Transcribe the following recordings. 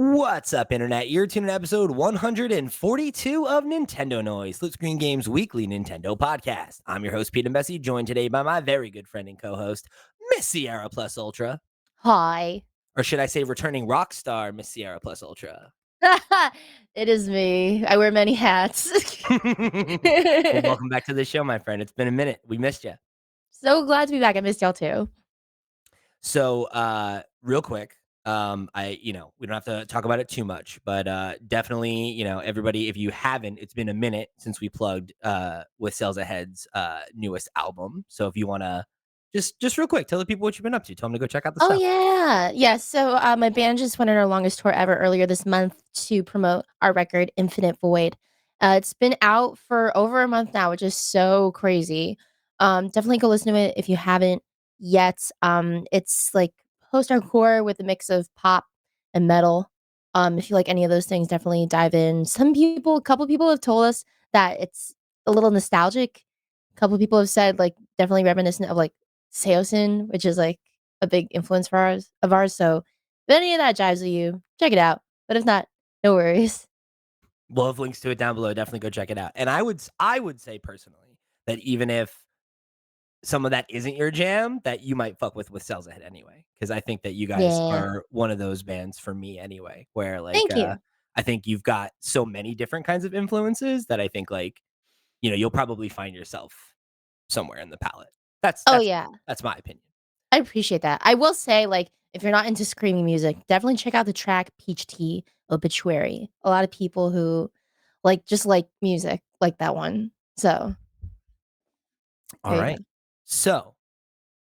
What's up, Internet? You're tuning to episode 142 of Nintendo Noise, Split Screen Games Weekly Nintendo Podcast. I'm your host, Pete and Bessie, joined today by my very good friend and co-host, Miss Sierra Plus Ultra. Hi. Or should I say returning rock star, Miss Sierra Plus Ultra. It is me. I wear many hats. Well, welcome back to the show, my friend. It's been a minute. We missed you. So glad to be back. I missed y'all too. So, real quick, we don't have to talk about it too much, but definitely, everybody, if you haven't, it's been a minute since we plugged with Sales Ahead's newest album. So if you want to just real quick, tell the people what you've been up to. Tell them to go check out the Oh stuff. yeah. Yeah. So my band just went on our longest tour ever earlier this month to promote our record, Infinite Void. It's been out for over a month now, which is so crazy. Definitely go listen to it if you haven't yet. It's like post-hardcore with a mix of pop and metal. If you like any of those things, definitely dive in. A couple people have told us that it's a little nostalgic. A couple people have said like definitely reminiscent of like Seosin, which is like a big influence for ours. So if any of that jives with you, check it out. But if not, no worries. We'll have links to it down below. Definitely go check it out. And I would say personally that even if some of that isn't your jam, that you might fuck with Sales Ahead anyway, because I think that you guys Yeah. are one of those bands for me anyway, where Thank you. I think you've got so many different kinds of influences that I think you'll probably find yourself somewhere in the palette. That's Oh that's yeah. that's my opinion. I appreciate that. I will say, like, if you're not into screaming music, definitely check out the track Peach Tea Obituary. A lot of people who just like music like that one. So All there you right. go. So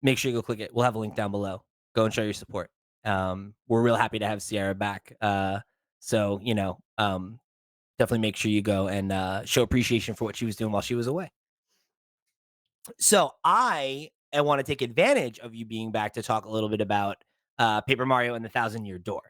make sure you go click it. We'll have a link down below. Go and show your support. We're real happy to have Sierra back. Definitely make sure you go and show appreciation for what she was doing while she was away. So I want to take advantage of you being back to talk a little bit about Paper Mario and the Thousand-Year Door,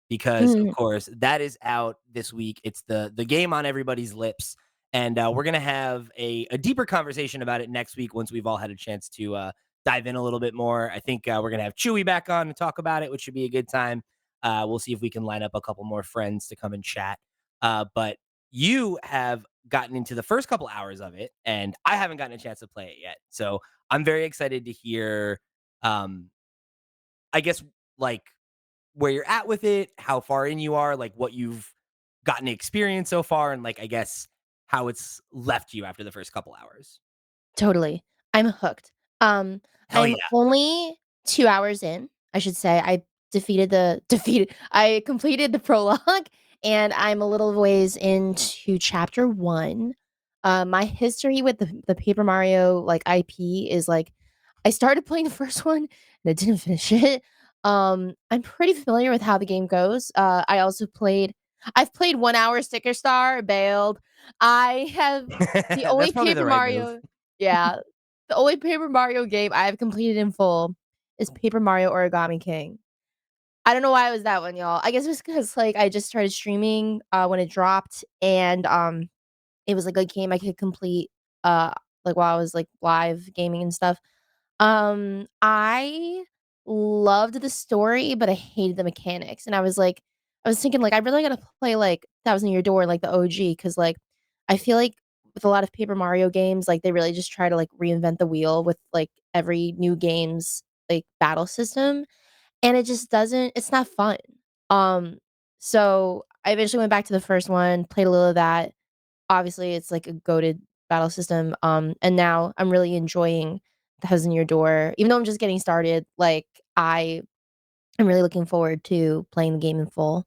because of Mhm. course that is out this week. It's the game on everybody's lips, and we're gonna have a deeper conversation about it next week once we've all had a chance to dive in a little bit more. I think we're gonna have Chewy back on to talk about it, which should be a good time. We'll see if we can line up a couple more friends to come and chat. But you have gotten into the first couple hours of it, and I haven't gotten a chance to play it yet. So I'm very excited to hear, um, I guess, like where you're at with it, how far in you are, like what you've gotten to experience so far, and like I guess how it's left you after the first couple hours. Totally. I'm hooked. Um, Hell I'm yeah! only 2 hours in, I should say. I I completed the prologue, and I'm a little ways into chapter 1. My history with the Paper Mario, like, IP is, like, I started playing the first one, and I didn't finish it. I'm pretty familiar with how the game goes. I've played 1 hour Sticker Star, bailed. I have the That's only probably the Paper right move. Mario yeah. The only Paper Mario game I have completed in full is Paper Mario Origami King. I don't know why it was that one, y'all. I guess it was because like, I just started streaming, when it dropped, and, it was, like, a game I could complete, uh, like, while I was, like, live gaming and stuff. I loved the story, but I hated the mechanics, and I was thinking, like, I really gotta play, like, Thousand Year Door, like, the OG, because like, I feel like with a lot of Paper Mario games, like, they really just try to, like, reinvent the wheel with, like, every new game's, like, battle system, and it just doesn't it's not fun. Um, so I eventually went back to the first one, played a little of that. Obviously, it's like a goated battle system, and now I'm really enjoying the Thousand Year Door. Even though I'm just getting started, like, I am really looking forward to playing the game in full.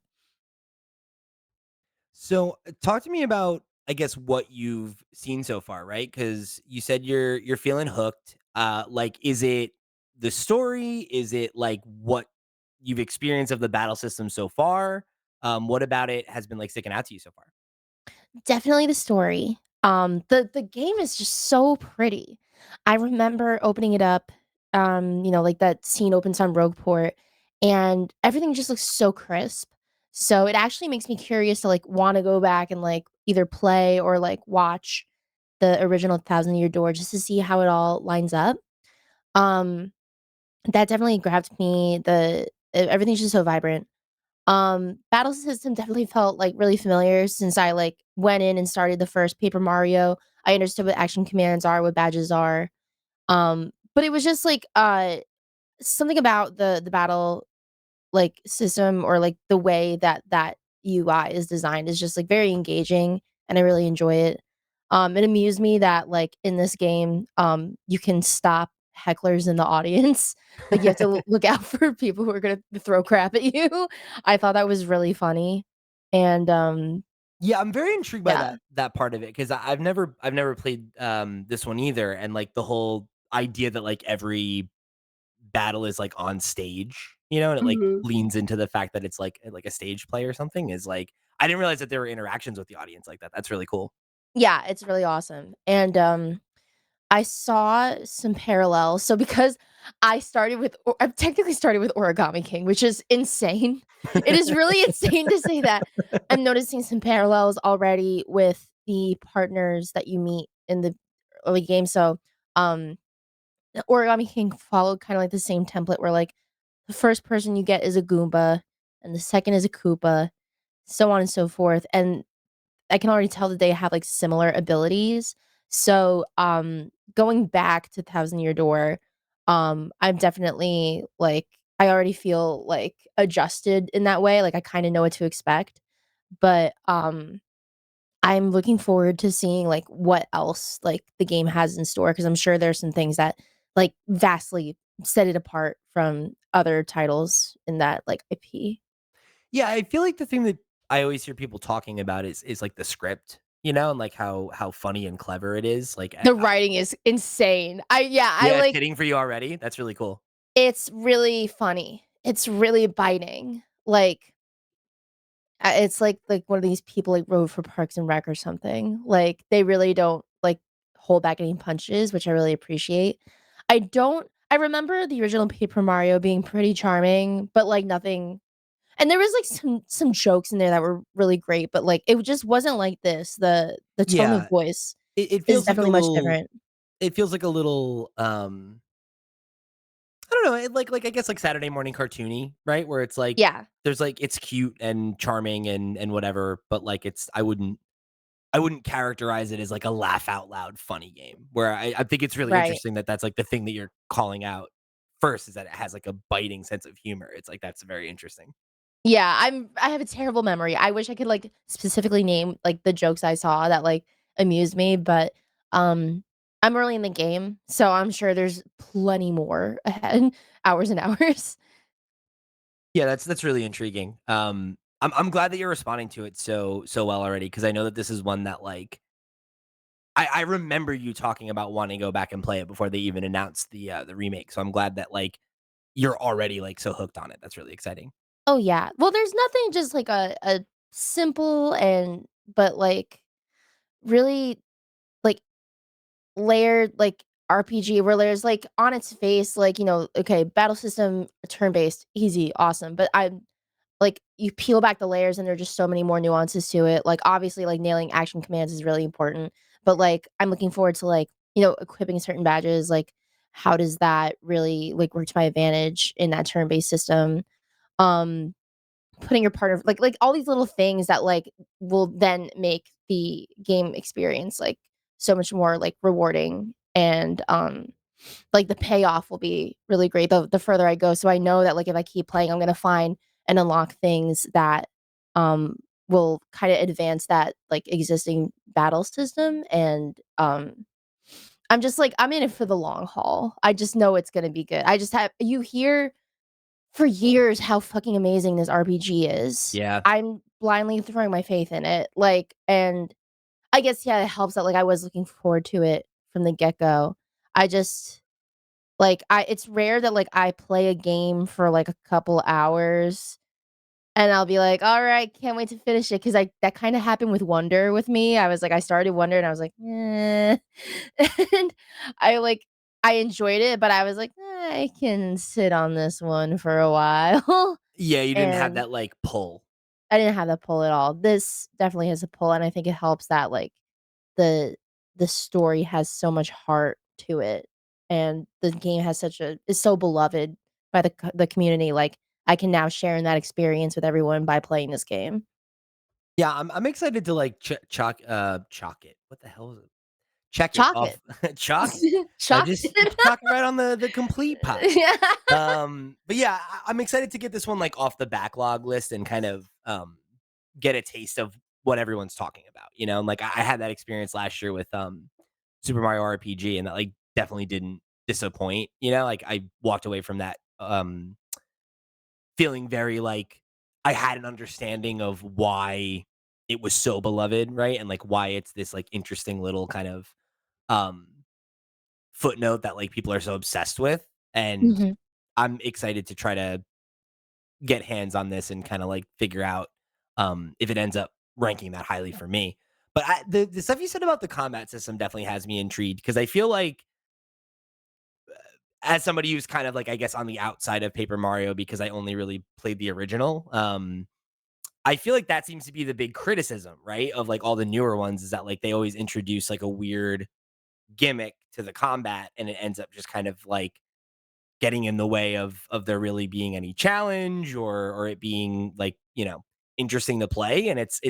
So, talk to me about, I guess, what you've seen so far, right? Because you said you're feeling hooked. Like, is it the story? Is it like what you've experienced of the battle system so far? What about it has been like sticking out to you so far? Definitely the story. The game is just so pretty. I remember opening it up, like that scene opens on Rogueport, and everything just looks so crisp. So it actually makes me curious to like want to go back and like either play or like watch the original Thousand Year Door just to see how it all lines up. Um, that definitely grabbed me. Everything's just so vibrant. Battle system definitely felt, like, really familiar since I, like, went in and started the first Paper Mario. I understood what action commands are, what badges are. But it was just, like, something about the battle, like, system or, like, the way that that UI is designed is just, like, very engaging, and I really enjoy it. It amused me that, like, in this game, you can stop hecklers in the audience. Like, you have to look out for people who are gonna throw crap at you. I thought that was really funny, and, Yeah, I'm very intrigued by yeah. that part of it because I've never played this one either, and like the whole idea that like every battle is like on stage, and it like Mhm. leans into the fact that it's like a stage play or something is like I didn't realize that there were interactions with the audience like that. That's really cool. Yeah, it's really awesome, and, I saw some parallels. So because I've technically started with Origami King, which is insane. It is really insane to say that. I'm noticing some parallels already with the partners that you meet in the early game. So, um, Origami King followed kind of like the same template where like the first person you get is a Goomba and the second is a Koopa, so on and so forth. And I can already tell that they have, like, similar abilities. So, going back to Thousand Year Door, I'm definitely, like I already feel, like, adjusted in that way, like, I kinda know what to expect, but, I'm looking forward to seeing, like, what else, like, the game has in store because 'cause I'm sure there's some things that, like, vastly set it apart from other titles in that, like, IP. Yeah, I feel like the thing that I always hear people talking about is like the script, and like how funny and clever it is. Like, The writing is insane. I yeah, it's like hitting for you already. That's really cool. it's really funny. It's really biting. Like, it's like one of these people, like, wrote for Parks and Rec or something. Like, they really don't, like, hold back any punches, which I really appreciate. I remember the original Paper Mario being pretty charming, but, like, nothing and there was, like, some jokes in there that were really great, but, like, it just wasn't like this. The tone of Yeah, voice it is feels like a definitely much little. different. It feels like a little. I don't know, like I guess like Saturday morning cartoony, right? Where it's like Yeah, there's like it's cute and charming and whatever, but like I wouldn't characterize it as like a laugh out loud funny game. Where I think it's really right. interesting that that's like the thing that you're calling out first is that it has like a biting sense of humor. It's like that's very interesting. Yeah, I have a terrible memory. I wish I could, like, specifically name, like, the jokes I saw that, like, amused me, but, um, I'm early in the game, so I'm sure there's plenty more ahead, hours and hours. Yeah, that's really intriguing. I'm glad that you're responding to it so well already because I know that this is one that like I remember you talking about wanting to go back and play it before they even announced the remake. So I'm glad that like you're already like so hooked on it. That's really exciting. Oh, yeah. Well, there's nothing just, like, a simple and but, like, really, like, layered, like, RPG where there's, like, on its face, like, okay, battle system, turn-based, easy, awesome, but I'm like, you peel back the layers and there are just so many more nuances to it. Like, obviously, like, nailing action commands is really important, but, like, I'm looking forward to, like, equipping certain badges, like, how does that really, like, work to my advantage in that turn-based system? Um, putting your partner like, all these little things that, like, will then make the game experience, like, so much more, like, rewarding and, like, the payoff will be really great the further I go, so I know that, like, if I keep playing, I'm gonna find and unlock things that, will kinda advance that, like, existing battle system, and, I'm just, like, I'm in it for the long haul. I just know it's gonna be good. I just have you hear for years how fucking amazing this RPG is. Yeah. I'm blindly throwing my faith in it, like, and I guess, yeah, it helps that, like, I was looking forward to it from the get-go. I just like, I it's rare that, like, I play a game for, like, a couple hours, and I'll be like, "Alright, can't wait to finish it," 'cause that kinda happened with Wonder with me. I was like I started Wonder, and I was like, "Eh," and I, like I enjoyed it, but I was like, I can sit on this one for a while," Yeah, you didn't have and that like pull. I didn't have that pull at all. This definitely has a pull, and I think it helps that, like, the the story has so much heart to it, and the game has such a is so beloved by the community, like, I can now share in that experience with everyone by playing this game. Yeah, I'm excited to, like, chalk it. What the hell is it? Check it Chalk off. it. Chalk it. Chalk Just it. chalk it right on the complete pile. Yeah. But yeah, I'm excited to get this one, like, off the backlog list and kind of, get a taste of what everyone's talking about, you know? And, like, I had that experience last year with, Super Mario RPG, and that, like, definitely didn't disappoint, you know? Like, I walked away from that, feeling very, like, I had an understanding of why it was so beloved, right? And, like, why it's this, like, interesting little kind of, um, footnote that, like, people are so obsessed with, and Mhm. I'm excited to try to get hands on this and kinda, like, figure out, if it ends up ranking that highly for me. But the stuff you said about the combat system definitely has me intrigued because I feel like as somebody who's kind of, like, I guess, on the outside of Paper Mario because I only really played the original, I feel like that seems to be the big criticism, right, of, like, all the newer ones is that, like, they always introduce, like, a weird gimmick to the combat, and it ends up just kind of, like, getting in the way of there really being any challenge or it being, like, interesting to play, and it's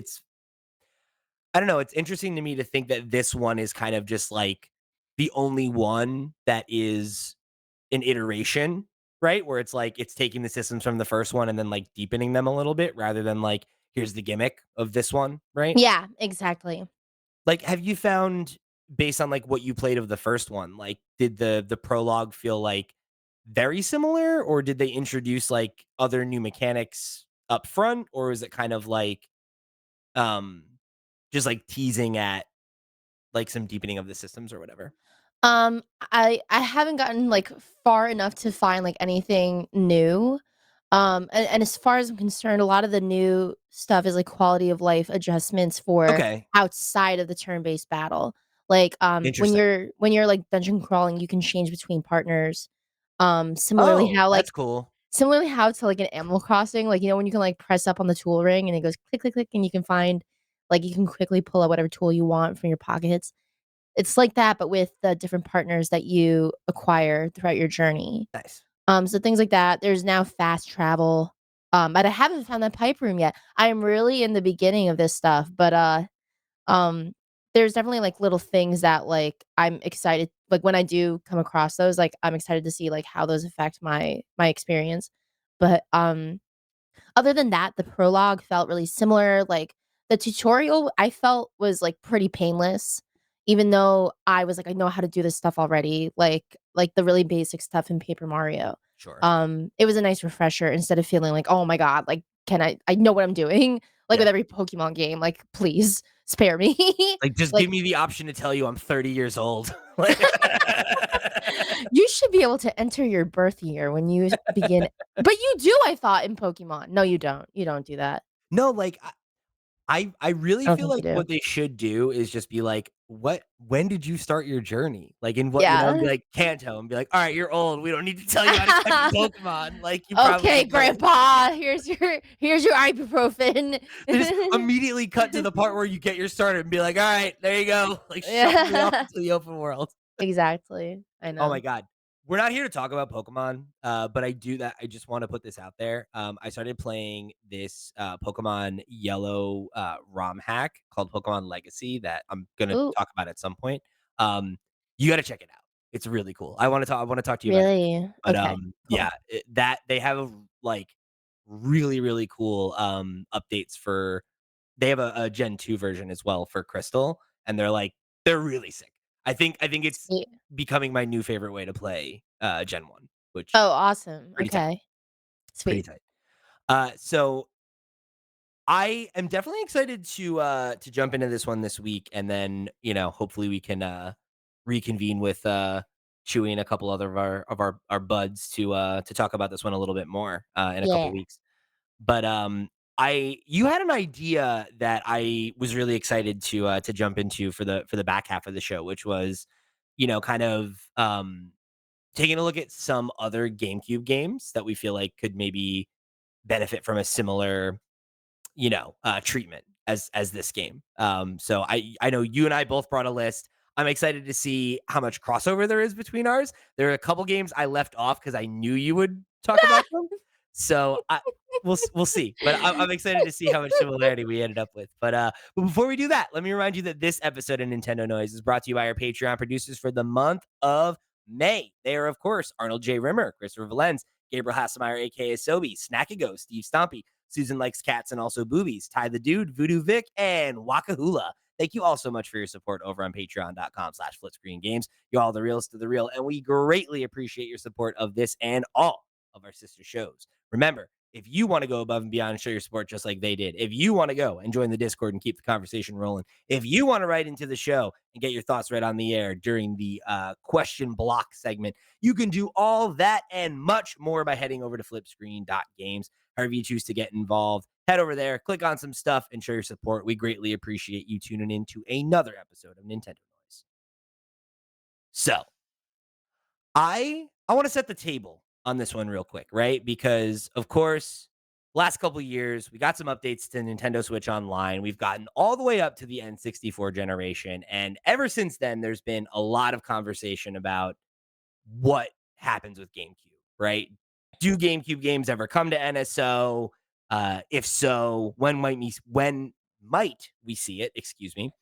I don't know, it's interesting to me to think that this one is kind of just, like, the only one that is an iteration, right? Where it's like it's taking the systems from the first one and then, like, deepening them a little bit rather than, like, here's the gimmick of this one, right? Yeah, exactly. Like, have you found based on, like, what you played of the first one, like, did the prologue feel, like, very similar, or did they introduce, like, other new mechanics up front, or is it kind of like, um, just, like, teasing at, like, some deepening of the systems or whatever? I haven't gotten, like, far enough to find, like, anything new. And as far as I'm concerned, a lot of the new stuff is, like, quality of life adjustments for Okay, outside of the turn-based battle. Like, interesting. when you're, like, dungeon crawling, you can change between partners. Oh, that's cool. Similarly how to, like, an Animal Crossing, like, when you can, like, press up on the tool ring and it goes click, click, click, and you can find like, you can quickly pull out whatever tool you want from your pockets. It's like that, but with the different partners that you acquire throughout your journey. Nice. So things like that. There's now fast travel, but I haven't found that pipe room yet. I am really in the beginning of this stuff, but, um, there's definitely, like, little things that, like, I'm excited like, when I do come across those, like, I'm excited to see, like, how those affect my experience. But, other than that, the prologue felt really similar, like, the tutorial I felt was, like, pretty painless, even though I was like, "I know how to do this stuff already," like the really basic stuff in Paper Mario. Sure. It was a nice refresher instead of feeling like, "Oh my god, like, can I know what I'm doing," like Yeah. with every Pokemon game, like, "Please spare me." Like, just give Like, me the option to tell you I'm 30 years old. Like you should be able to enter your birth year when you begin but you do, I thought, in Pokemon. No, you don't. You don't do that. No, like, I really I don't feel think you like do. what they should do is just be like, "What when did you start your journey?" Like, in what and be Yeah. like, Kanto, and be like, "Alright, you're old, we don't need to tell you how to catch a Pokemon, like, you Okay, probably get it." grandpa, here's your ibuprofen. They just immediately cut to the part where you get your starter and be like, "Alright, there you go." Like, shuffle me off Yeah. into the open world. Exactly. I Oh my know. god. We're not here to talk about Pokemon, but I just wanna put this out there. I started playing this, Pokemon Yellow, ROM hack called Pokemon Legacy that I'm gonna Ooh, talk about at some point. Um, you gotta check it out. It's really cool. I wanna talk to you about it, really? but, Okay, yeah, cool. that they have like, really, really cool, updates for they have a Gen 2 version as well for Crystal, and they're really sick. I think it's Sweet. becoming my new favorite way to play, Gen 1, which Oh, awesome. pretty tight, Okay. pretty Sweet. tight. So I am definitely excited to jump into this one this week, and then, hopefully we can, reconvene with, Chewy and a couple other of our buds to talk about this one a little bit more, in a couple Yeah. weeks. But, I you had an idea that I was really excited to jump into for the back half of the show, which was, kind of, taking a look at some other GameCube games that we feel like could maybe benefit from a similar, treatment as this game. So I know you and I both brought a list. I'm excited to see how much crossover there is between ours. There are a couple games I left off because I knew you would talk about them. So we'll see, but I'm excited to see how much similarity we ended up with. But before we do that, let me remind you that this episode of Nintendo Noise is brought to you by our Patreon producers for the month of May. They are, of course, Arnold J. Rimmer, Christopher Valenz, Gabriel Hasselmeyer, aka Sobi, Snackago, Steve Stompy, Susan Likes Cats and also Boobies, Ty the Dude, Voodoo Vic, and Wakahula. Thank you all so much for your support over on patreon.com/FlipScreenGames. You all the realest of the real, and we greatly appreciate your support of this and all of our sister shows. Remember, if you want to go above and beyond and show your support just like they did, if you want to go and join the Discord and keep the conversation rolling, if you want to write into the show and get your thoughts read on the air during the question block segment, you can do all that and much more by heading over to flipscreen.games. However you choose to get involved, head over there, click on some stuff, and show your support. We greatly appreciate you tuning in to another episode of Nintendo Noise. So, I want to set the table on this one real quick, right? Because of course, last couple years we got some updates to Nintendo Switch Online. We've gotten all the way up to the N64 generation, and ever since then, there's been a lot of conversation about what happens with GameCube, right? Do GameCube games ever come to NSO? If so, when might we see it? Excuse me.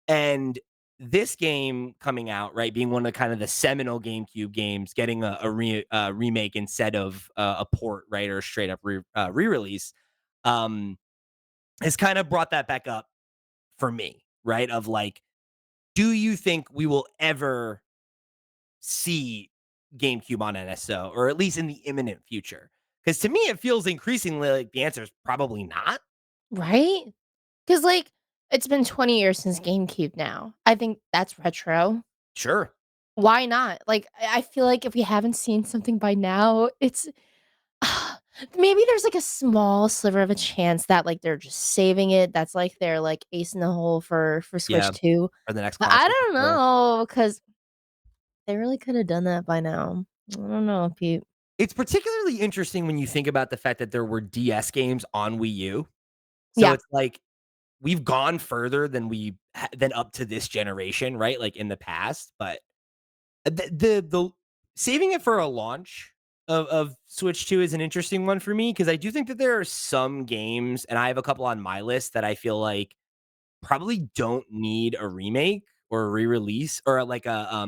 And this game coming out, right, being one of the kind of the seminal GameCube games, getting a remake instead of a port, right, or a straight up re-release, um, has kind of brought that back up for me, right? Of like, do you think we will ever see GameCube on NSO, or at least in the imminent future? Because to me, it feels increasingly like the answer is probably not. Right? Because, like, it's been 20 years since GameCube now. I think that's retro. Sure. Why not? Like, I feel like if we haven't seen something by now, it's maybe there's, like, a small sliver of a chance that, like, they're just saving it. That's, like, their, like, ace in the hole for Switch Yeah. 2. Or the next But I console for don't sure. know, because they really coulda done that by now. I don't know, Pete. It's particularly interesting when you think about the fact that there were DS games on Wii U. So Yeah, it's like we've gone further than up to this generation, right? Like in the past, but the saving it for a launch of Switch 2 is an interesting one for me because I do think that there are some games, and I have a couple on my list that I feel like probably don't need a remake or a re-release or like a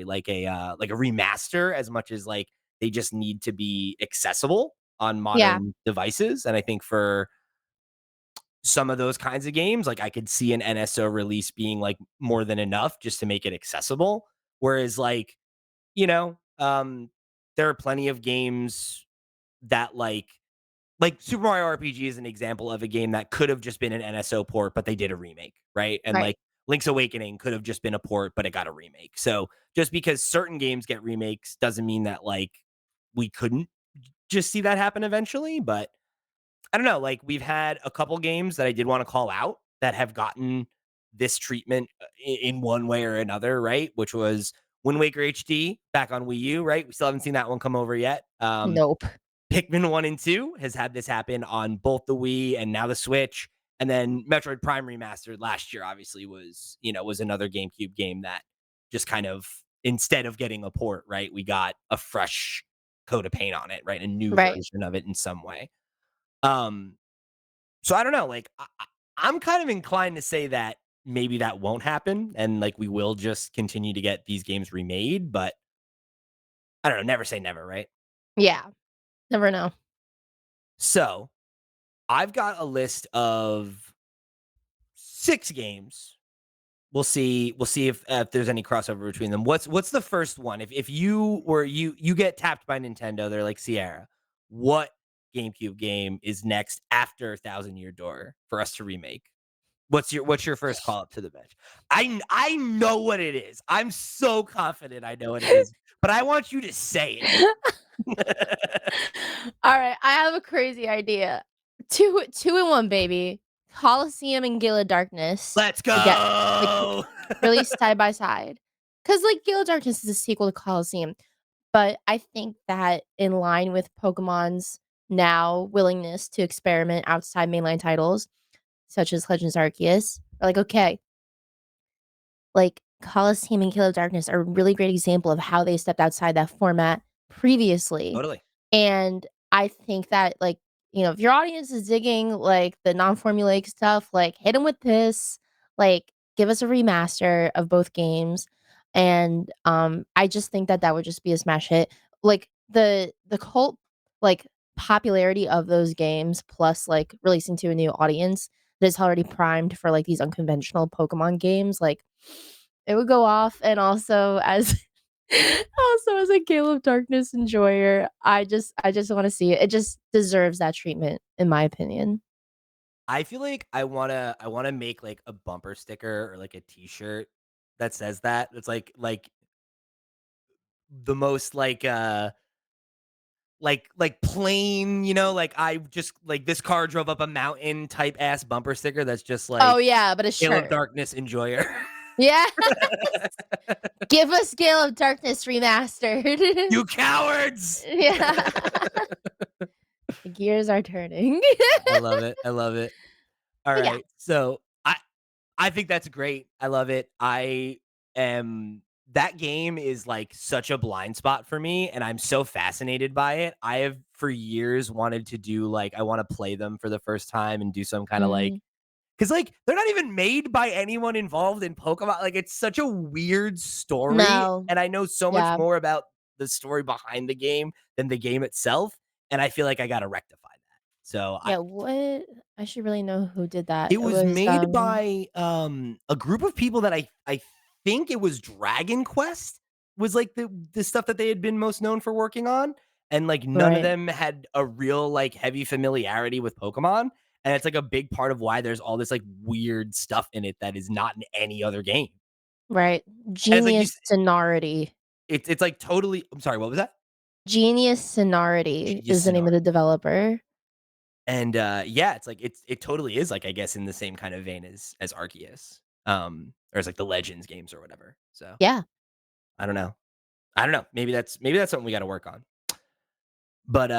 like a remaster as much as like they just need to be accessible on yeah, modern devices. And I think for some of those kinds of games, like I could see an NSO release being like more than enough just to make it accessible. Whereas like, you know, there are plenty of games that like Super Mario RPG is an example of a game that could have just been an NSO port, but they did a remake, right? And right. like Link's Awakening could have just been a port, but it got a remake. So just because certain games get remakes doesn't mean that like we couldn't just see that happen eventually. But I don't know. Like we've had a couple games that I did want to call out that have gotten this treatment in one way or another, right? Which was Wind Waker HD back on Wii U, right? We still haven't seen that one come over yet. Nope. Pikmin 1 and 2 has had this happen on both the Wii and now the Switch. And then Metroid Prime Remastered last year obviously was another GameCube game that just kind of instead of getting a port, right, we got a fresh coat of paint on it, right? A new Right. version of it in some way. Um, so I don't know, like I'm kind of inclined to say that maybe that won't happen and like we will just continue to get these games remade, but I don't know, never say never, right? Yeah. Never know. So I've got a list of 6 games. We'll see if there's any crossover between them. What's the first one? If you get tapped by Nintendo, they're like, "Sierra, what GameCube game is next after Thousand Year Door for us to remake?" What's your first call up to the bench? I know what it is. I'm so confident I know what it is, but I want you to say it. Alright, I have a crazy idea. 2 in 1, baby. Colosseum and Gale of Darkness. Let's Get like, go. released side by side. Cause like, Gale of Darkness is a sequel to Colosseum, but I think that in line with Pokemon's now willingness to experiment outside mainline titles, such as Legends Arceus, are like, okay, like, Colosseum and Gale of Darkness are a really great example of how they stepped outside that format previously. Totally. And I think that, like, if your audience is digging, like, the non-formulaic stuff, like, hit them with this, like, give us a remaster of both games, and, I just think that that would just be a smash hit. Like, the cult, like, popularity of those games plus, like, releasing to a new audience that is already primed for, like, these unconventional Pokemon games, like, it would go off, and also as also as a Gale of Darkness enjoyer, I just wanna see it. It just deserves that treatment, in my opinion. I feel like I wanna make, like, a bumper sticker or, like, a T-shirt that says that. It's like the most, like plain, like, I just like, "This car drove up a mountain" type ass bumper sticker that's just Oh, like, yeah, but a "Hail of shirt. Darkness enjoyer." Yeah. Give us Gale of Darkness remastered. "You cowards!" Yeah. The gears are turning. I love it, I love it. But yeah. Alright, so I think that's great. I love it. I am that game is like such a blind spot for me, and I'm so fascinated by it. I have for years wanted to do like I want to play them for the first time and do some kind of like Mhm. because like they're not even made by anyone involved in Pokemon. Like it's such a weird story, No. and I know so much Yeah. more about the story behind the game than the game itself. And I feel like I got to rectify that. So Yeah, what I should really know who did that. it It was was, made by, a group of people that I think it was Dragon Quest was, like, the stuff that they had been most known for working on, and, like, none of right, them had a real, like, heavy familiarity with Pokemon, and it's, like, a big part of why there's all this, like, weird stuff in it that is not in any other game. right. And it's like you Genius s Sonority. it's, like, totally I'm sorry, what was that? Genius Sonority is the name of Sonority. the developer. And, yeah, it's like it totally is, like, I guess, in the same kind of vein as Arceus, or as, like, the Legends games or whatever, so, Yeah. I don't know. I don't know. Maybe that's something we gotta work on. But,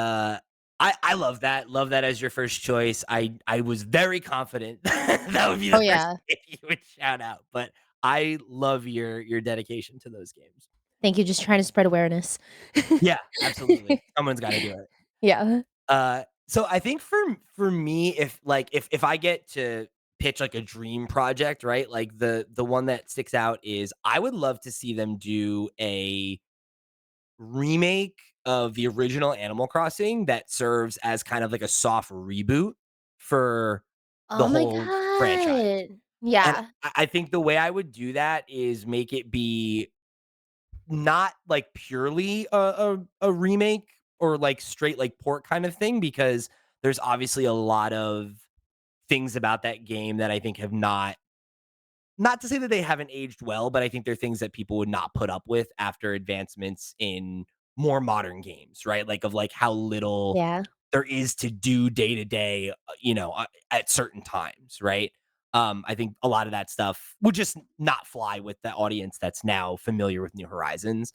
I love that. Love that as your first choice. I was very confident that would be Oh, the first yeah. game you would shout out, but I love your dedication to those games. Thank you, just trying to spread awareness. Yeah, absolutely. Someone's gotta do it. Yeah. So I think for me, if I get to pitch like a dream project, right? Like the one that sticks out is I would love to see them do a remake of the original Animal Crossing that serves as kind of like a soft reboot for the Oh my whole franchise. god. And Yeah. I think the way I would do that is make it be not like purely a remake or like straight like port kind of thing because there's obviously a lot of things about that game that I think have not to say that they haven't aged well, but I think they're things that people would not put up with after advancements in more modern games, right? Like of like how little Yeah. there is to do day to day, at certain times, right? I think a lot of that stuff would just not fly with the audience that's now familiar with New Horizons.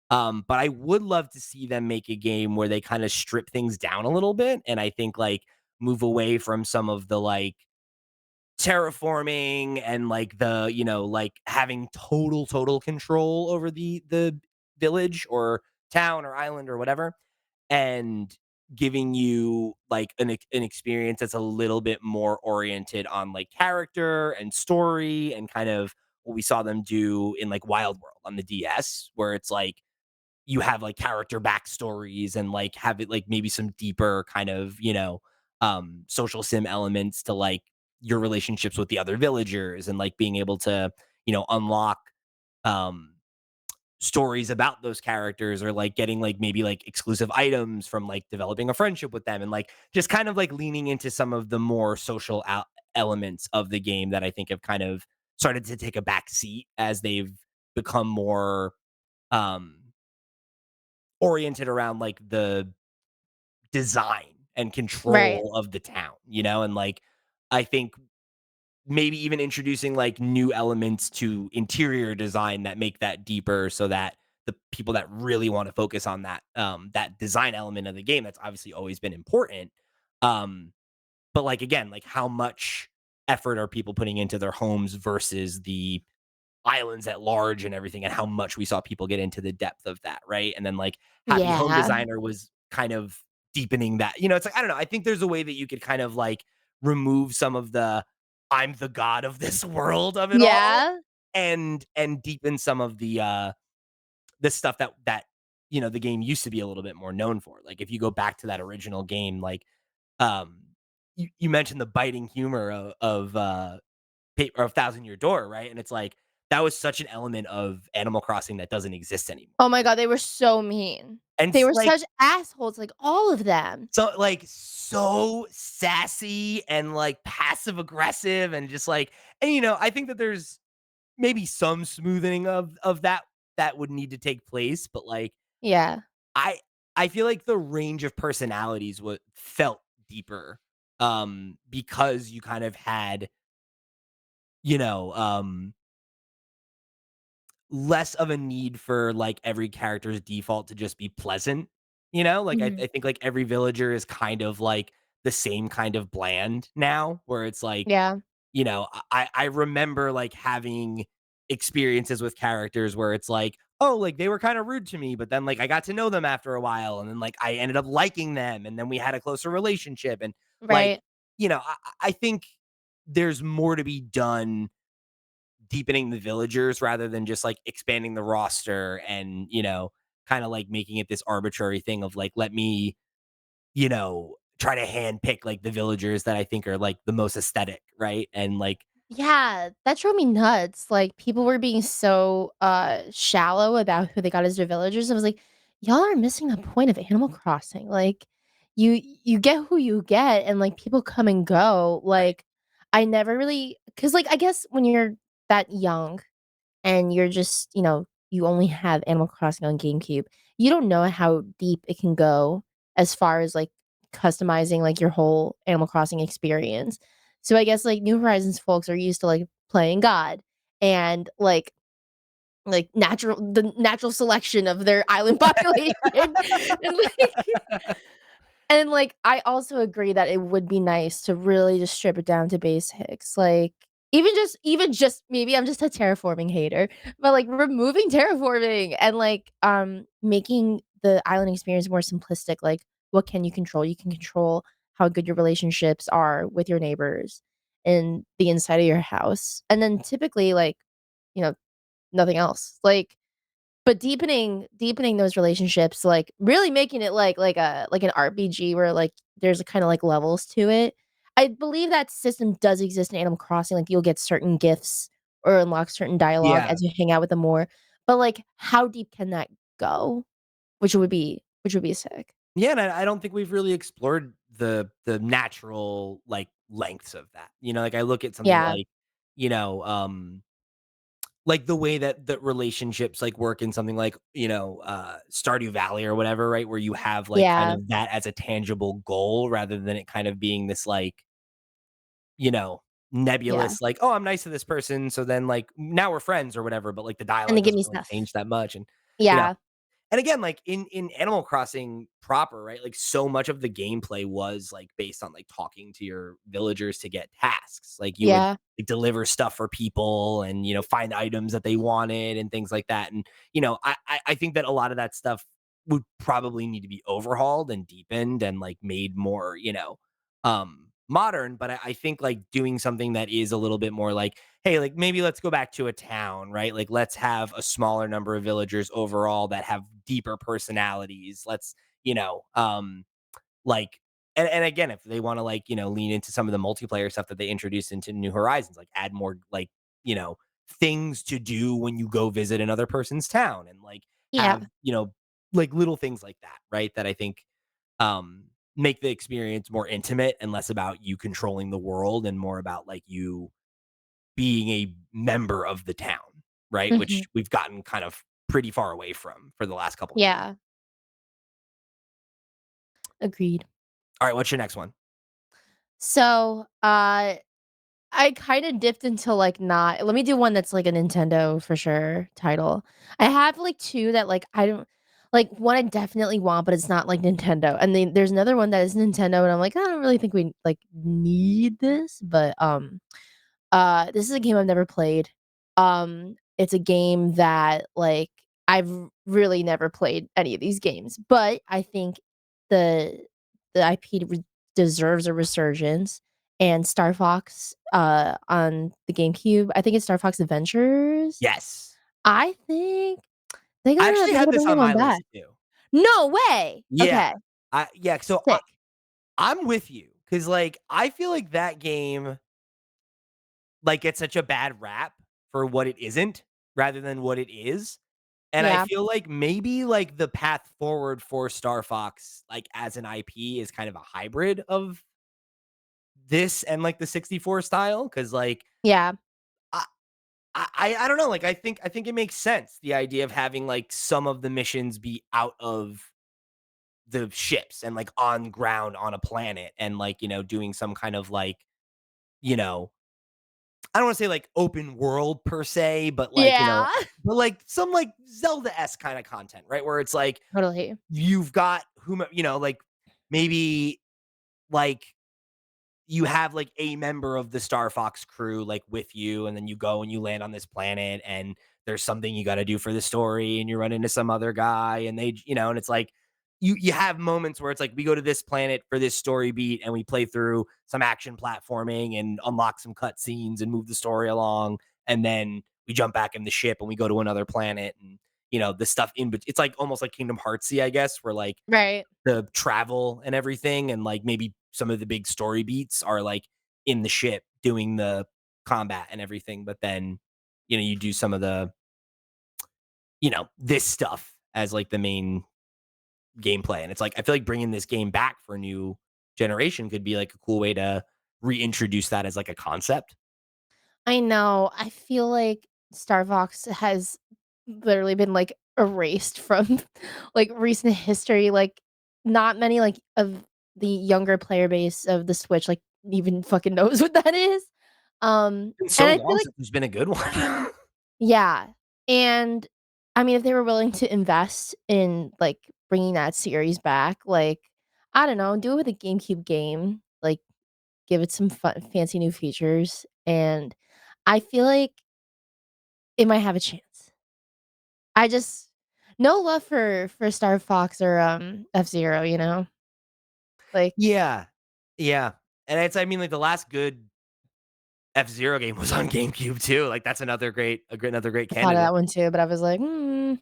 But I would love to see them make a game where they kind of strip things down a little bit, and I think like move away from some of the like terraforming and like the like having total control over the village or town or island or whatever and giving you like an experience that's a little bit more oriented on like character and story and kind of what we saw them do in like Wild World on the DS where it's like you have like character backstories and like have it like maybe some deeper kind of social sim elements to like your relationships with the other villagers and like being able to unlock um stories about those characters or like getting like maybe like exclusive items from like developing a friendship with them and like just kind of like leaning into some of the more social elements of the game that I think have kind of started to take a back seat as they've become more um oriented around like the design and Right. control of the town, and like I think maybe even introducing like new elements to interior design that make that deeper so that the people that really want to focus on that design element of the game that's obviously always been important um but like again like how much effort are people putting into their homes versus the islands at large and everything and how much we saw people get into the depth of that, right? And then like Happy Home Yeah. Designer was kind of deepening that. It's like, I don't know. I think there's a way that you could kind of like remove some of the I'm the god of this world of it all Yeah. and deepen some of the stuff that the game used to be a little bit more known for. Like if you go back to that original game, like um you mentioned the biting humor of Thousand Year Door, right? And it's like that was such an element of Animal Crossing that doesn't exist anymore. Oh my god, they were so mean. And They were like such assholes, like, all of them. so sassy and like passive aggressive and just like and I think that there's maybe some smoothing of that would need to take place, but like Yeah. I I feel like the range of personalities what felt deeper because you kind of had, you know, less of a need for like every character's default to just be pleasant. Like I, Mhm. I think like every villager is kind of like the same kind of bland now, where it's like, Yeah. I remember like having experiences with characters where it's like, oh, like they were kind of rude to me, but then like I got to know them after a while, and then like I ended up liking them, and then we had a closer relationship, and like, Right. I think there's more to be done deepening the villagers rather than just like expanding the roster and kind of like making it this arbitrary thing of like let me try to hand pick like the villagers that I think are like the most aesthetic, right? And like Yeah, that drove me nuts, like, people were being so, shallow about who they got as their villagers. I was like, "Y'all are missing the point of Animal Crossing." Like, you get who you get, and, like, people come and go, right. like, I never really, cause like, I guess when you're that young and you're just, you only have Animal Crossing on GameCube, you don't know how deep it can go as far as, like, customizing, like, your whole Animal Crossing experience. So I guess, like, New Horizons folks are used to, like, playing God and, like, the natural selection of their island population, and, like, I also agree that it would be nice to really just strip it down to basics, like, even just maybe I'm just a terraforming hater, but, like, removing terraforming and, like, making the island experience more simplistic, like, what can you control? You can control how good your relationships are with your neighbors in the inside of your house, and then typically, like, you know, nothing else, like, but deepening those relationships, like, really making it like an RPG where, like, there's a kinda, like, levels to it. I believe that system does exist in Animal Crossing, like, you'll get certain gifts or unlock certain dialogue Yeah. as you hang out with them more, but, like, how deep can that go? Which would be sick. Yeah, and I don't think we've really explored the natural like lengths of that. Like I look at something Yeah, you know, um like the way that the relationships like work in something like, Stardew Valley or whatever, right? Where you have like kind yeah, of that as a tangible goal rather than it kind of being this like, you know, yeah, nebulous, like, oh, I'm nice to this person. So then like now we're friends or whatever, but like the and they dialogue give doesn't me really stuff. change that much. You know, Yeah, and again, like in Animal Crossing proper, right? Like so much of the gameplay was like based on like talking to your villagers to get tasks. Like you would yeah, like, deliver stuff for people and find items that they wanted and things like that. And I think that a lot of that stuff would probably need to be overhauled and deepened and like made more modern. But I think like doing something that is a little bit more like hey, like maybe let's go back to a town, right? Like let's have a smaller number of villagers overall that have deeper personalities. Let's, like and again, if they want to like, lean into some of the multiplayer stuff that they introduced into New Horizons, like add more like, you know, things to do when you go visit another person's town and like yeah, have, like little things like that, right? That I think um make the experience more intimate and less about you controlling the world and more about like you being a member of the town, right? mhm, Which we've gotten kind of pretty far away from for the last couple games. yeah, agreed. All right, what's your next one? So, I kinda dipped into, like, not let me do one that's, like, a Nintendo for sure title. I have, like, 2 that, like, I don't like, one I definitely want, but it's not, like, Nintendo, and then there's another one that is Nintendo, and I'm like, "I don't really think we, like, need this," but, this is a game I've never played. It's a game that, like, I've really never played any of these games, but I think the the IP deserves a resurgence. And Star Fox on the GameCube, I think it's Star Fox Adventures. Yes. I think they I gotta actually they had gotta this bring on that one my back. list too. No way! Yeah. Okay, So sick. I'm with you because like I feel like that game like gets such a bad rap for what it isn't rather than what it is. And I Yeah, feel like maybe like the path forward for Star Fox, like as an IP, is kind of a hybrid of this and like the 64 style. Cause like yeah, I, I don't know. Like I think it makes sense. The idea of having like some of the missions be out of the ships and like on ground on a planet and like, doing some kind of like, you know, I don't want to say like open world per se, but like, yeah. but like some like Zelda-esque kind of content, right? Where it's like Totally. you've got like maybe like you have like a member of the Star Fox crew like with you, and then you go and you land on this planet, and there's something you got to do for the story, and you run into some other guy, and and it's like you have moments where it's like we go to this planet for this story beat, and we play through some action platforming and unlock some cutscenes and move the story along, and then we jump back in the ship and we go to another planet, and the stuff in, but it's like almost like Kingdom Heartsy, I guess, where like Right. the travel and everything, and like maybe some of the big story beats are like in the ship doing the combat and everything, but then you do some of the this stuff as like the main gameplay, and it's like I feel like bringing this game back for a new generation could be like a cool way to reintroduce that as like a concept. I know. I feel like Star Fox has literally been, like, erased from, like, recent history, like, not many, like, of the younger player base of the Switch, like, even fucking knows what that is. It's been And so I feel long like since there's been a good one. yeah, and, I mean, if they were willing to invest in, like, bringing that series back, like, I don't know, do it with a GameCube game, like, give it some fun fancy new features, and I feel like it might have a chance. I just no love for Star Fox or, F-Zero, you know? Like, Yeah, yeah, and it's I mean like the last good F-Zero game was on GameCube too. Like that's another great I thought of candidate. that one too, but I was like, And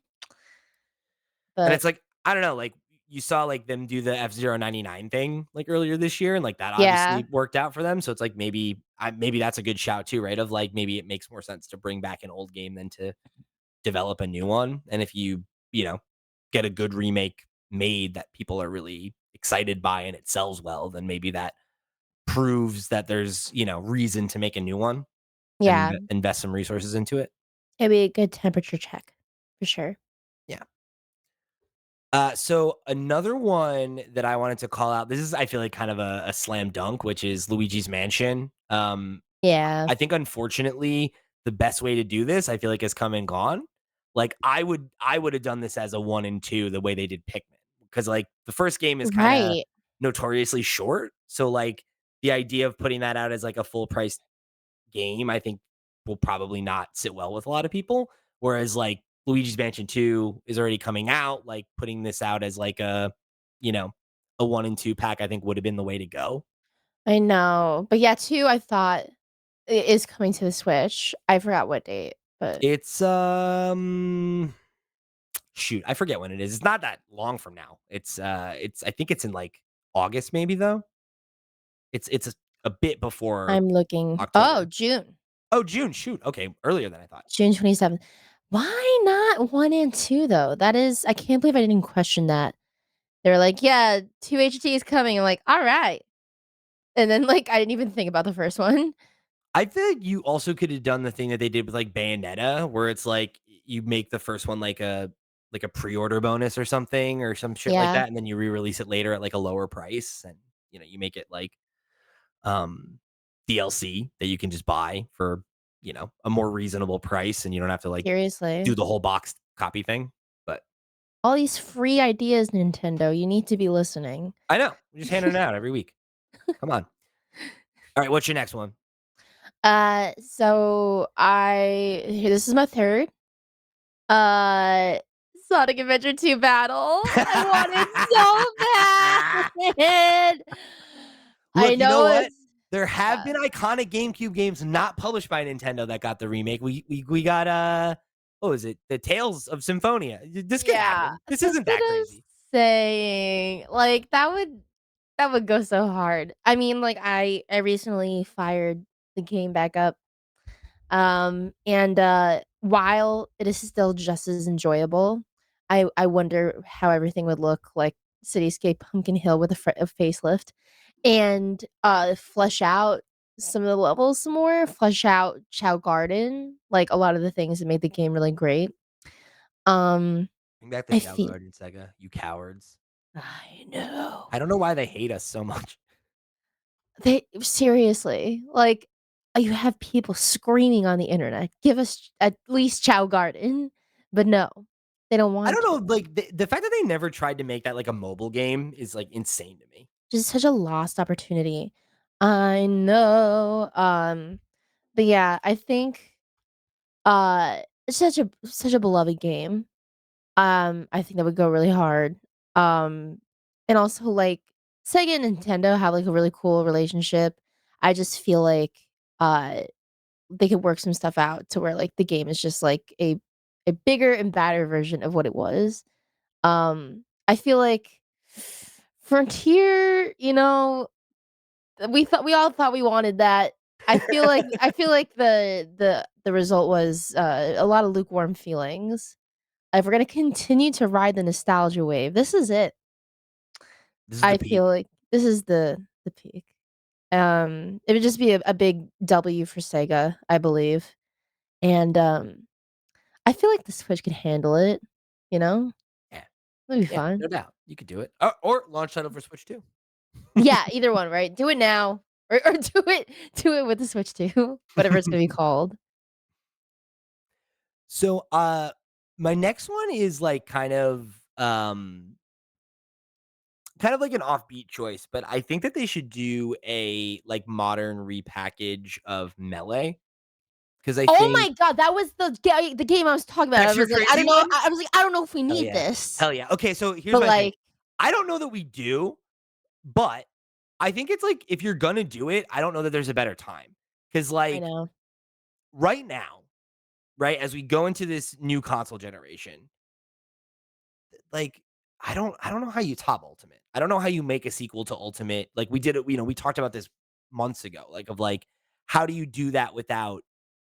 but it's like, I don't know, like you saw like them do the F-Zero 99 thing like earlier this year, and like that yeah, obviously worked out for them. So it's like maybe that's a good shout too, right? Of like maybe it makes more sense to bring back an old game than to develop a new one. And if you know, get a good remake made that people are really excited by and it sells well, then maybe that proves that there's, reason to make a new one and yeah, invest some resources into it. it'd be a good temperature check for sure. Yeah. So another one that I wanted to call out, this is I feel like kind of a slam dunk, which is Luigi's Mansion. Yeah, I think unfortunately the best way to do this, I feel like has come and gone. Like I would have done this as a 1 and 2 the way they did Pikmin. Because like the first game is kind of right. notoriously short. So like the idea of putting that out as like a full price game, I think will probably not sit well with a lot of people. Whereas like Luigi's Mansion 2 is already coming out, like putting this out as like you know, a 1 and 2 pack, I think would have been the way to go. I know, but yeah, 2, I thought it is coming to the Switch. I forgot what date, but It's shoot, I forget when it is. It's not that long from now. It's I think it's in like August maybe though. It's a bit before I'm looking oh, October. June. Oh, June, shoot. Okay, earlier than I thought. June 27th. Why not 1 and 2 though? That is I can't believe I didn't question that. They were like, "Yeah, 2 HT is coming." I'm like, "Alright." And then, like, I didn't even think about the first one. I feel like you also could have done the thing that they did with like Bayonetta, where it's like you make the first one like a pre-order bonus or something or some shit like Yeah, that, and then you re-release it later at like a lower price, and you make it like um DLC that you can just buy for a more reasonable price, and you don't have to like do seriously. the whole box copy thing. But All these free ideas, Nintendo, you need to be listening. I know we're just handing it out every week. Come on. All right, what's your next one? So I here, this is my 3rd. Uh, Sonic Adventure 2 battle. I want it so bad. I Look, you know know what? it's There have yeah. been iconic GameCube games not published by Nintendo that got the remake. We got what was it? The Tales of Symphonia. This could Yeah, happen. This that's isn't what that I'm crazy. saying. Like, that would go so hard. I mean, like, I recently fired the game back up, and, while it is still just as enjoyable, I wonder how everything would look like Cityscape Pumpkin Hill with a facelift, and, flesh out some of the levels some more, flesh out Chow Garden, like, a lot of the things that made the game really great. Um, Bring back the I Chao feel Garden Sega, you cowards. I know. I don't know why they hate us so much. They seriously, like, you have people screaming on the internet, "Give us at least Chow Garden," but no, they don't I want don't to. know, like the fact that they never tried to make that like a mobile game is like insane to me. Just such a lost opportunity. I know, but yeah, I think, it's such a beloved game. I think that would go really hard. And also, like, Sega and Nintendo have, like, a really cool relationship. I just feel like, uh they could work some stuff out to where, like, the game is just, like, a bigger and badder version of what it was. I feel like Frontier, we all thought we wanted that. I feel like the result was, a lot of lukewarm feelings. If we're gonna continue to ride the nostalgia wave, this is it. This is the I peak. feel like this is the peak. It would just be a big W for Sega, I believe, and, I feel like the Switch could handle it, you know? Yeah, It'll be yeah, no fun. doubt. You could do it. Or launch title for Switch too. Yeah, either one, right? Do it now or do it with the Switch 2, whatever it's gonna be called. So, my next one is like kind of like an offbeat choice, but I think that they should do a like modern repackage of Melee because I Oh think my god, that was the game I was talking about. I that's your was like, I crazy don't know one. I was like, "I don't know if we Hell need yeah, this." hell yeah. Okay, so here's But, my thing. like I don't know that we do, but I think it's like if you're gonna do it, I don't know that there's a better time because I like know. right now, right as we go into this new console generation, like I don't know how you top Ultimate. I don't know how you make a sequel to Ultimate. Like we did it, we talked about this months ago. Like of like how do you do that without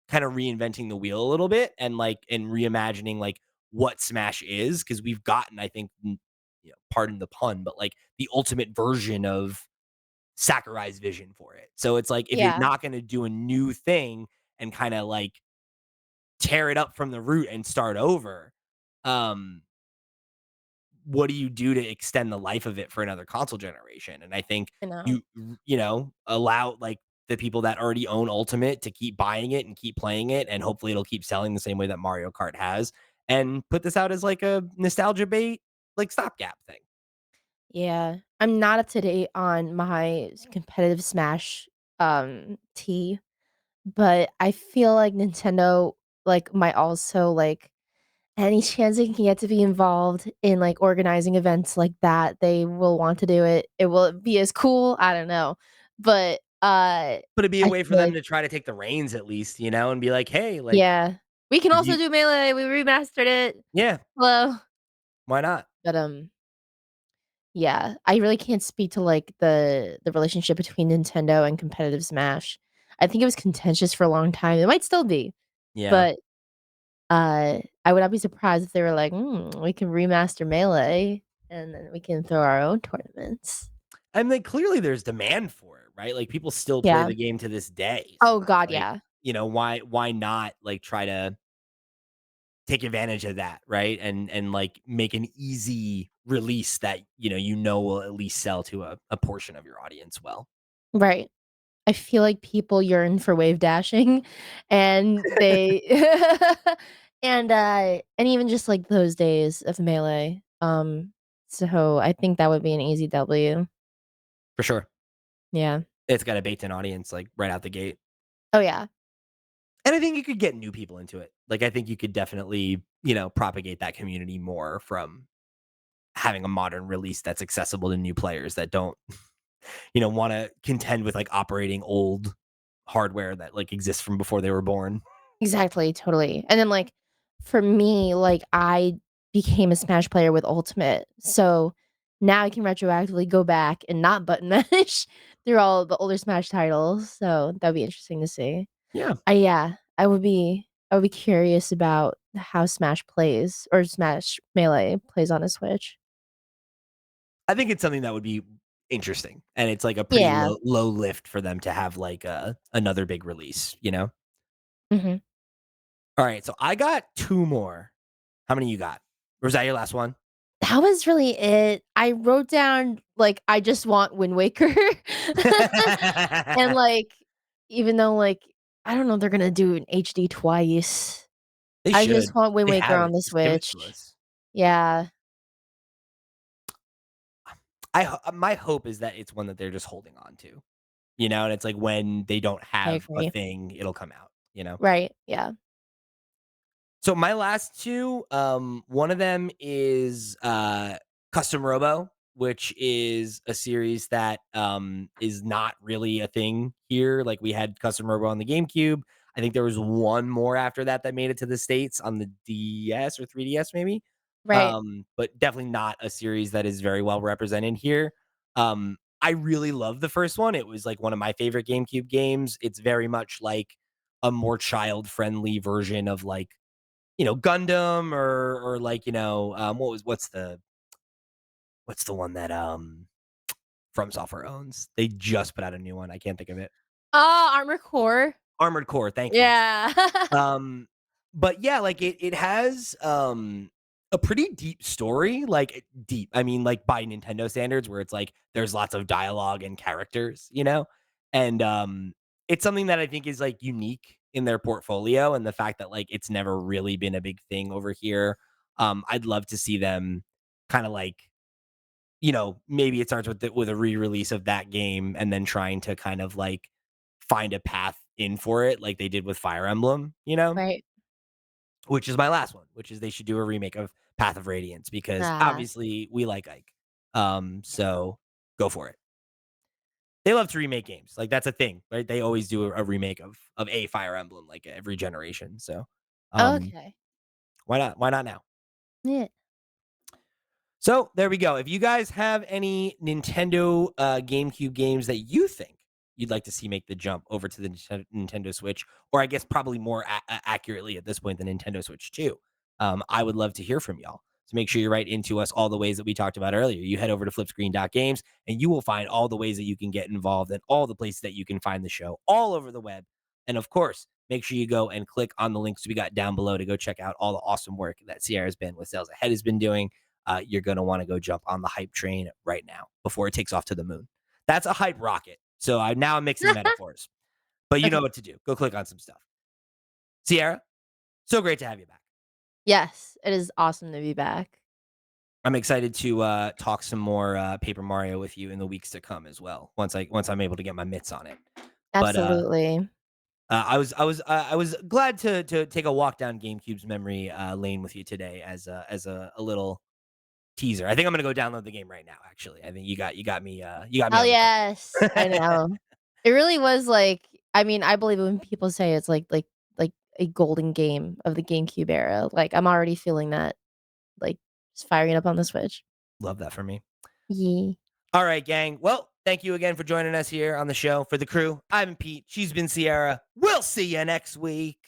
kind of reinventing the wheel a little bit and like and reimagining like what Smash is because we've gotten I think pardon the pun, but like the ultimate version of Sakurai's vision for it. So it's like if you're Yeah, not going to do a new thing and kind of like tear it up from the root and start over, um what do you do to extend the life of it for another console generation? And I think I know. allow like the people that already own Ultimate to keep buying it and keep playing it, and hopefully it'll keep selling the same way that Mario Kart has, and put this out as like a nostalgia bait, like stopgap thing. Yeah. I'm not up to date on my competitive Smash, tea, but I feel like Nintendo, like, might also, like any chance they can get to be involved in, like, organizing events like that, they will want to do it. It will be as cool? I don't know. But, But it'd be a I way for feel them like to try to take the reins at least, and be like, hey, like yeah. We can if also you, do Melee, we remastered it. yeah, Hello. why not? But, yeah, I really can't speak to, like, the relationship between Nintendo and competitive Smash. I think it was contentious for a long time. It might still be, Yeah, but, I would not be surprised if they were like, "Mm, we can remaster Melee, and then we can throw our own tournaments." and like clearly there's demand for it, right? Like people still play Yeah. the game to this day, so Oh god, it's like yeah. why not like try to take advantage of that, right? And like make an easy release that will at least sell to a portion of your audience well. Right. I feel like people yearn for wave dashing, and they and even just, like, those days of Melee. So I think that would be an easy W. For sure. Yeah. It's got a baked in audience like right out the gate. Oh, yeah. And I think you could get new people into it. Like, I think you could definitely, propagate that community more from having a modern release that's accessible to new players that don't, wanna contend with, like, operating old hardware that, like, exists from before they were born. Exactly, totally. And then, like, for me, like, I became a Smash player with Ultimate, so now I can retroactively go back and not button mash through all the older Smash titles, so that'd be interesting to see. Yeah. Yeah, I would be curious about how Smash plays or Smash Melee plays on a Switch. I think it's something that would be interesting, and it's, like, a pretty Yeah. low lift for them to have, like, another big release, you know? Mhm. Alright, so I got 2 more. How many you got? Or is that your last one? That was really it. I wrote down, like, I just want Wind Waker. And, like, even though, like, I don't know if they're gonna do an HD twice. They I just should. want Wind They Waker have on it. the Just give it to Switch. us. Yeah, My hope is that it's one that they're just holding on to, and it's like when they don't I have a agree. thing, it'll come out. Right, yeah. So my last 2, one of them is, Custom Robo, which is a series that, is not really a thing here. Like, we had Custom Robo on the GameCube. I think there was one more after that that made it to the States on the DS or 3DS maybe, Right. but definitely not a series that is very well represented here. I really love the first one. It was, like, one of my favorite GameCube games. It's very much like a more child-friendly version of, like, Gundam or like, what's the one that From Software owns? They just put out a new one. I can't think of it. Oh, Armored Core? Armored Core, thank you. Yeah. Um, but yeah, like it has a pretty deep story, like deep. I mean, like by Nintendo standards, where it's like there's lots of dialogue and characters. And it's something that I think is like unique in their portfolio, and the fact that like it's never really been a big thing over here. I'd love to see them kind of like, maybe it starts with a re-release of that game and then trying to kind of like find a path in for it like they did with Fire Emblem, Right. which is my last one, which is they should do a remake of Path of Radiance because Ah, obviously we like Ike. So go for it. They love to remake games. Like that's a thing, right? They always do a remake of a Fire Emblem like every generation. So um okay. why not? Why not now? Yeah. So there we go. If you guys have any Nintendo GameCube games that you think you'd like to see make the jump over to the Nintendo Switch, or I guess probably more accurately at this point, the Nintendo Switch 2, I would love to hear from y'all. So make sure you write into us all the ways that we talked about earlier. You head over to flipscreen.games and you will find all the ways that you can get involved and all the places that you can find the show all over the web. And of course, make sure you go and click on the links we got down below to go check out all the awesome work that Sierra's been with Sales Ahead has been doing. You're going to want to go jump on the hype train right now before it takes off to the moon. That's a hype rocket. So I'm mixing metaphors, but you know Okay. what to do. Go click on some stuff. Sierra, so great to have you back. Yes, it is awesome to be back. I'm excited to talk some more Paper Mario with you in the weeks to come as well. Once I'm able to get my mitts on it. But Absolutely. I was glad to take a walk down GameCube's memory lane with you today as a little teaser. I think I'm gonna go download the game right now. Actually, I think you got me Oh, on the hook. yes. I know. It really was like I mean, I believe when people say it's like a golden game of the GameCube era, like, I'm already feeling that, like, just firing it up on the Switch. Love that for me. Yeah. All right, gang. Well, thank you again for joining us here on the show. For the crew, I've been Pete. She's been Sierra. We'll see you next week.